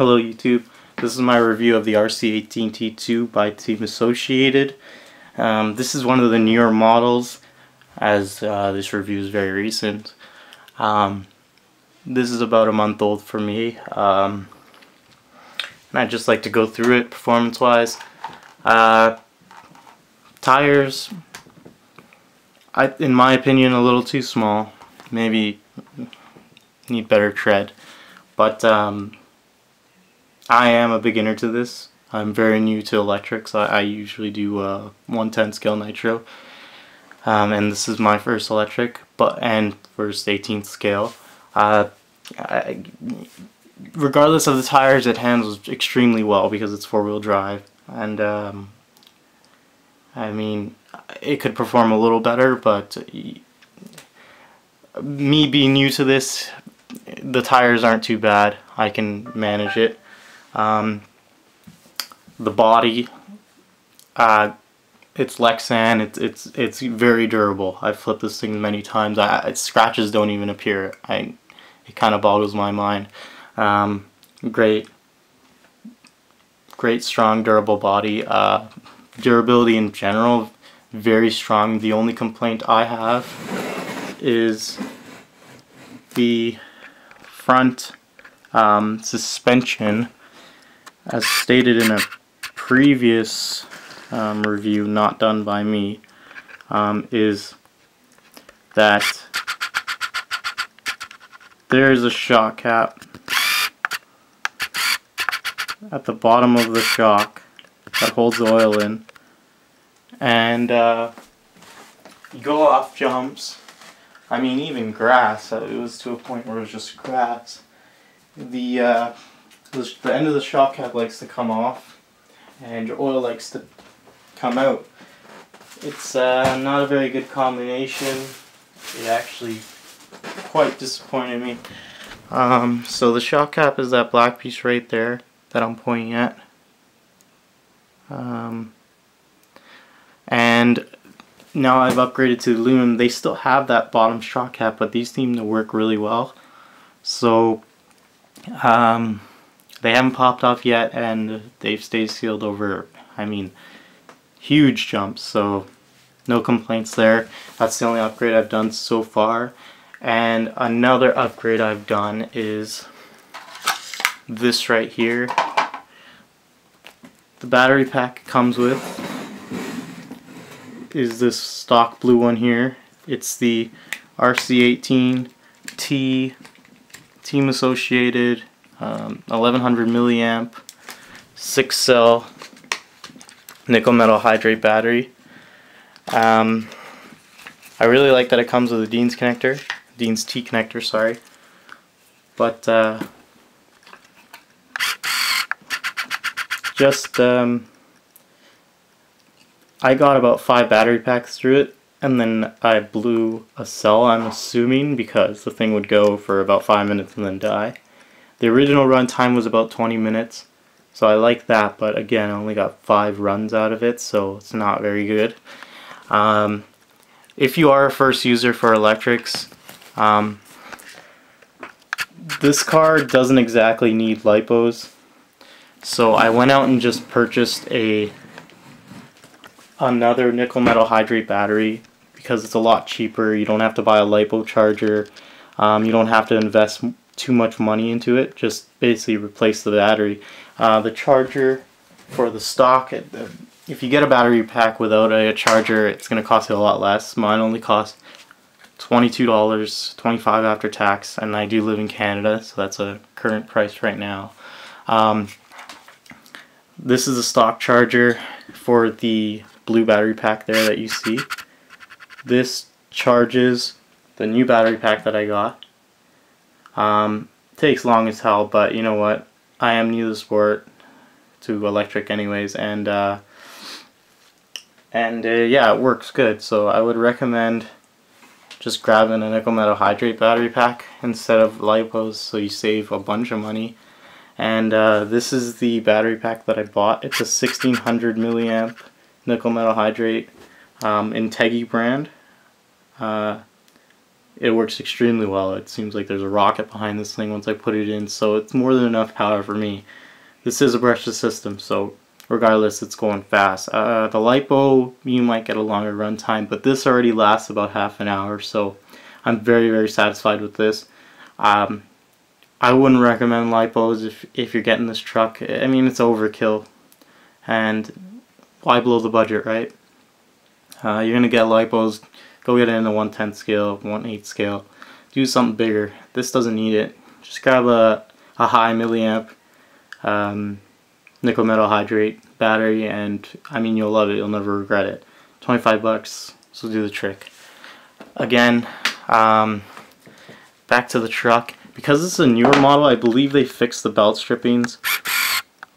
Hello YouTube, this is my review of the rc18t2 by Team Associated. This is one of the newer models, as this review is very recent. This is about a month old for me, and I'd just like to go through it performance wise. Tires, in my opinion, a little too small, maybe need better tread, but I am a beginner to this. I'm very new to electrics. I usually do 110 scale nitro, and this is my first electric, and first 18th scale. Regardless of the tires, it handles extremely well because it's four-wheel drive, and I mean, it could perform a little better, but me being new to this, the tires aren't too bad. I can manage it. The body, it's Lexan. It's very durable. I've flipped this thing many times. Scratches don't even appear. It kind of boggles my mind. Great, strong, durable body. Durability in general, very strong. The only complaint I have is the front suspension. As stated in a previous review not done by me, is that there's a shock cap at the bottom of the shock that holds the oil in, and you go off jumps. I mean, even grass, it was to a point where it was just grass. The end of the shock cap likes to come off, and your oil likes to come out. It's not a very good combination. It actually quite disappointed me. So the shock cap is that black piece right there that I'm pointing at. And now I've upgraded to aluminum. They still have that bottom shock cap, but these seem to work really well. So they haven't popped off yet, and they've stayed sealed over, I mean, huge jumps, so no complaints there. That's the only upgrade I've done so far. And another upgrade I've done is this right here. The battery pack it comes with is this stock blue one here. It's the rc18t Team Associated 1100 milliamp 6-cell nickel metal hydrate battery. I really like that it comes with a Dean's connector, Dean's T connector, sorry. But I got about 5 battery packs through it, and then I blew a cell, I'm assuming, because the thing would go for about 5 minutes and then die. The original run time was about 20 minutes, so I like that, but again, I only got 5 runs out of it, so it's not very good. If you are a first user for electrics, this car doesn't exactly need lipos, so I went out and just purchased another nickel metal hydrate battery because it's a lot cheaper. You don't have to buy a lipo charger. You don't have to invest too much money into it. Just basically replace the battery. The charger for the stock, if you get a battery pack without a charger, it's going to cost you a lot less. Mine only cost $22, $25 after tax, and I do live in Canada, so that's a current price right now. This is a stock charger for the blue battery pack there that you see. This charges the new battery pack that I got. Takes long as hell, but you know what? I am new to the sport, to electric anyways, and yeah, it works good. So I would recommend just grabbing a nickel metal hydrate battery pack instead of lipos, so you save a bunch of money. And this is the battery pack that I bought. It's a 1600 milliamp nickel metal hydrate in Teggy brand. it works extremely well. It seems like there's a rocket behind this thing once I put it in, so it's more than enough power for me. This is a brushless system, so regardless, it's going fast. The LiPo, you might get a longer run time, but this already lasts about half an hour, so I'm very, very satisfied with this. I wouldn't recommend LiPos if you're getting this truck. I mean, it's overkill, and why blow the budget, right? You're going to get LiPos, go get it in a 1/10 scale, 1/8 scale. Do something bigger. This doesn't need it. Just grab a high milliamp nickel metal hydrate battery, and I mean, you'll love it. You'll never regret it. 25 bucks, so do the trick. Again, back to the truck. Because this is a newer model, I believe they fixed the belt strippings,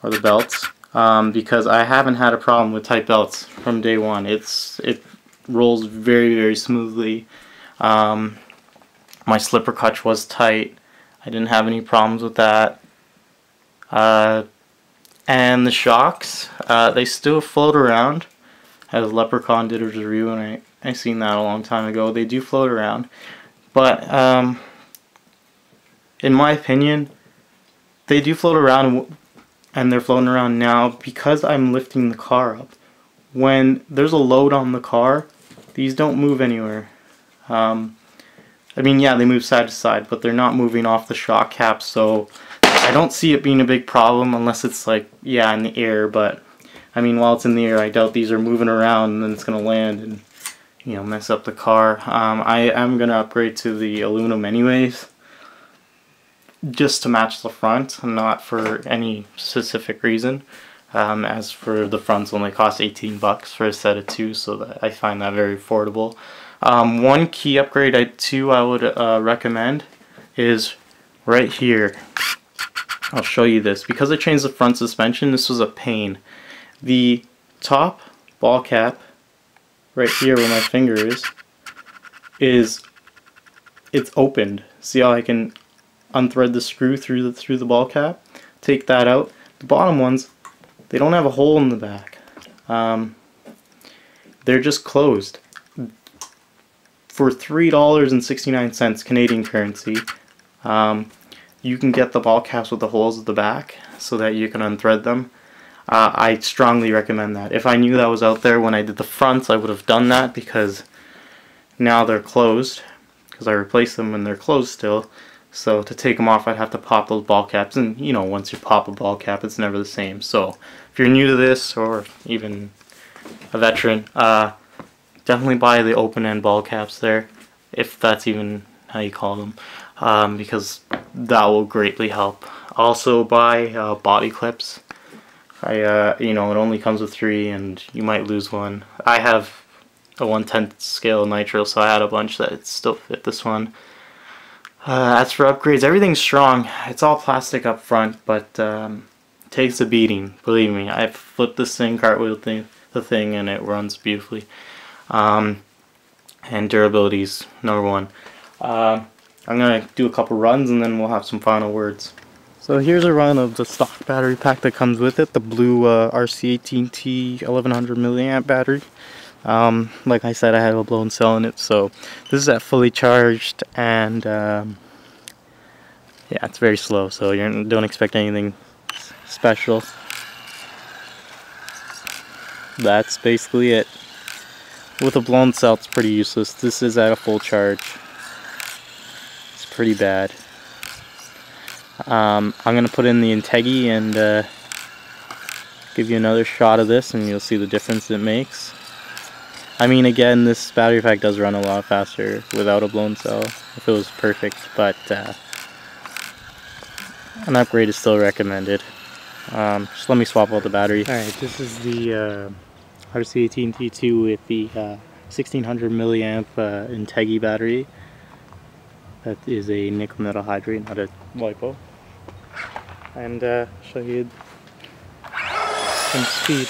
or the belts, because I haven't had a problem with tight belts from day one. It rolls very, very smoothly. My slipper clutch was tight. I didn't have any problems with that. And the shocks, they still float around, as Leprechaun did a review, and I seen that a long time ago. They do float around, but in my opinion, they do float around, and they're floating around now because I'm lifting the car up. When there's a load on the car, these don't move anywhere. I mean, yeah, they move side to side, but they're not moving off the shock cap, so I don't see it being a big problem unless it's like, yeah, in the air. But I mean, while it's in the air, I doubt these are moving around and then it's gonna land and, you know, mess up the car. I am gonna upgrade to the aluminum anyways, just to match the front, not for any specific reason. As for the fronts, only cost 18 bucks for a set of two, so that I find that very affordable. One key upgrade I would recommend is right here. I'll show you this. Because I changed the front suspension, this was a pain. The top ball cap, right here where my finger is it's opened. See how I can unthread the screw through the ball cap? Take that out. The bottom ones, they don't have a hole in the back. They're just closed. For $3.69 Canadian currency, you can get the ball caps with the holes at the back so that you can unthread them. I strongly recommend that. If I knew that was out there when I did the fronts, I would have done that, because now they're closed, because I replaced them when they're closed still. So to take them off, I'd have to pop those ball caps, and you know, once you pop a ball cap, it's never the same. So if you're new to this, or even a veteran, definitely buy the open-end ball caps there, if that's even how you call them, because that will greatly help. Also buy body clips. You know, it only comes with 3, and you might lose one. I have a 1/10 scale nitro, so I had a bunch that still fit this one. As for upgrades, everything's strong. It's all plastic up front, but it takes a beating. Believe me, I've flipped this thing, cartwheel the thing, and it runs beautifully. And durability's number one. I'm gonna do a couple runs, and then we'll have some final words. So here's a run of the stock battery pack that comes with it, the blue rc18t 1100 milliamp battery. Like I said, I have a blown cell in it, so this is at fully charged, and yeah, it's very slow, so you don't expect anything special. That's basically it. With a blown cell, it's pretty useless. This is at a full charge. It's pretty bad. I'm going to put in the Integi and give you another shot of this, and you'll see the difference it makes. I mean, again, this battery pack does run a lot faster without a blown cell, if it was perfect, but an upgrade is still recommended. Just let me swap out the battery. Alright, this is the rc18t2 with the 1600 milliamp Integi battery. That is a nickel metal hydrate, not a LiPo. And show you some speed.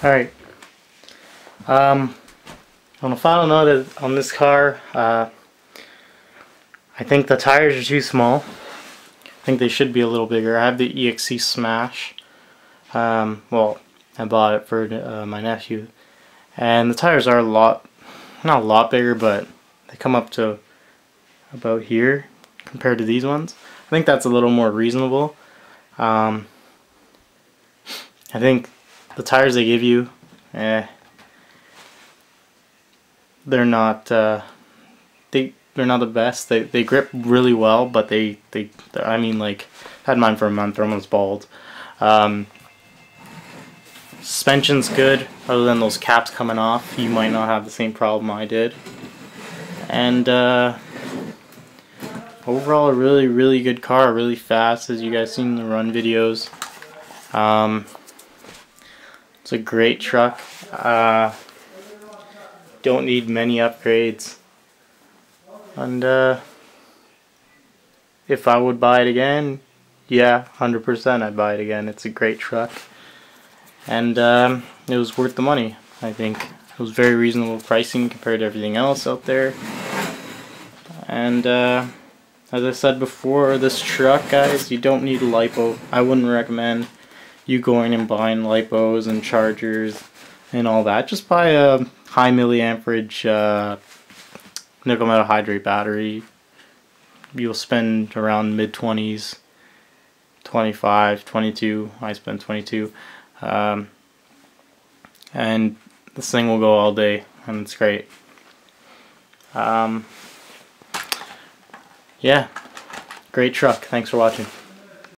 Alright. On a final note on this car, I think the tires are too small. I think they should be a little bigger. I have the EXC Smash. Well, I bought it for my nephew. And the tires are not a lot bigger, but they come up to about here compared to these ones. I think that's a little more reasonable. I think the tires they give you, they're not they're not the best. They grip really well, but I mean, like, I had mine for a month. They're almost bald. Suspension's good, other than those caps coming off. You might not have the same problem I did. And overall, a really good car, really fast, as you guys seen in the run videos. It's a great truck. Don't need many upgrades. And if I would buy it again, yeah, 100% I'd buy it again. It's a great truck. And it was worth the money, I think. It was very reasonable pricing compared to everything else out there. And as I said before, this truck, guys, you don't need a lipo. I wouldn't recommend you going and buying lipos and chargers and all that. Just buy a high milliamperage nickel metal hydrate battery. You'll spend around mid-20s, 25, 22. I spend 22. And this thing will go all day, and it's great. Yeah, great truck. Thanks for watching.